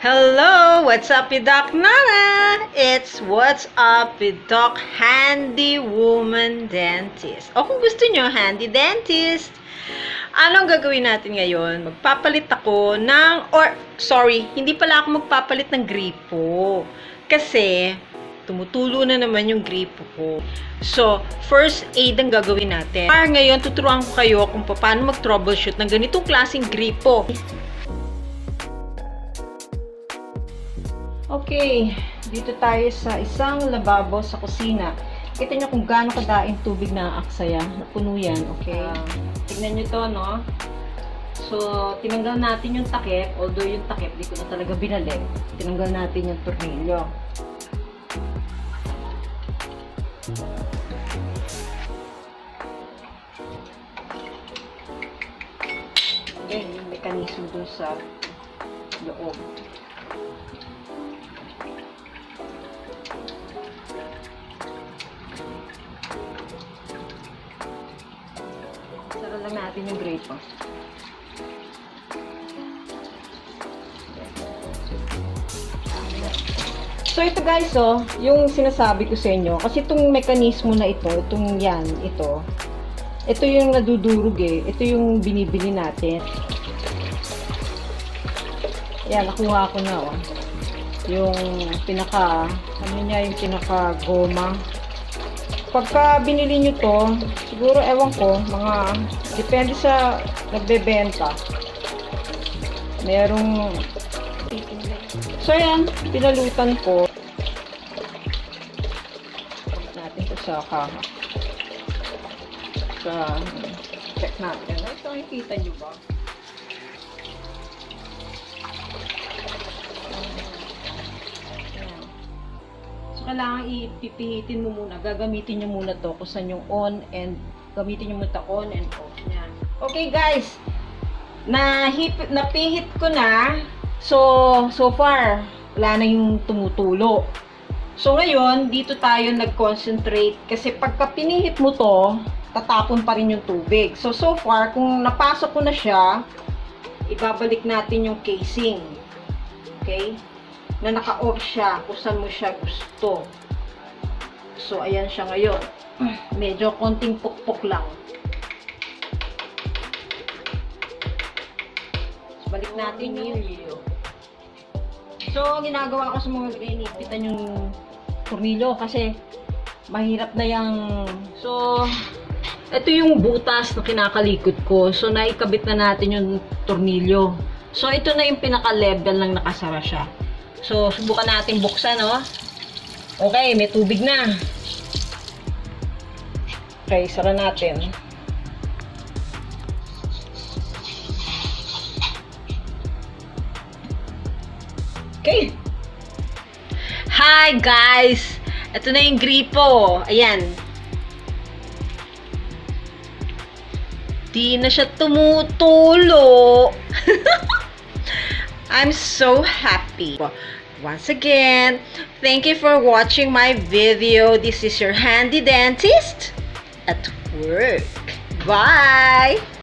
Hello! What's up with Doc Nana? It's What's Up with Doc Handy Woman Dentist. O kung gusto nyo, Handy Dentist. Anong gagawin natin ngayon? Magpapalit ako hindi pala ako magpapalit ng gripo. Kasi, tumutulo na naman yung gripo ko. So, first aid ang gagawin natin. Ngayon, tuturuan ko kayo kung paano mag-troubleshoot ng ganitong klaseng gripo. Okay, dito tayo sa isang lababo sa kusina. Kita nyo kung gaano kadaing tubig na aksaya. Puno yan, okay? Tignan nyo to, no? So, tinanggal natin yung takip. Although yung takip, di ko na talaga binalik. Tinanggal natin yung tornilyo. Okay, yung mekanismo dun sa loob. Sara lang natin yung gripo. So ito guys, yung sinasabi ko sa inyo, kasi itong mekanismo na ito, ito yung nadudurog ito yung binibili natin. Ayan, nakuha ko na yung pinaka goma. Pagka binili nyo to, siguro ewan ko, depende sa nagbebenta. So yan, pinalutan ko. Natin ito sa kaha. Check natin. Ito, nakikita nyo ba? So, kailangan ipipihitin mo muna. Gagamitin nyo muna to kung saan yung on and gamitin nyo muna on and off. Yan. Okay guys, napihit ko na. So far, wala na yung tumutulo. So ngayon, dito tayo nag-concentrate kasi pagka pinihit mo to, tatapon pa rin yung tubig. So far, kung napasok ko na siya, ibabalik natin yung casing. Okay? Na naka-off siya kung saan mo siya gusto. So ayan siya ngayon. Medyo konting pukpok lang. Balik natin yung So, ginagawa ko sa mga inipitan yung tornilyo kasi mahirap na yung... So, ito yung butas na kinakalikod ko. So, naikabit na natin yung tornilyo. So, ito na yung pinaka-level lang nakasara siya. So, subukan natin buksan, Okay, may tubig na. Okay, sara natin. Okay. Hi guys! Ito na yung gripo. Ayan. Di na siya tumutulo. I'm so happy. Once again, thank you for watching my video. This is your Handy Dentist at work. Bye!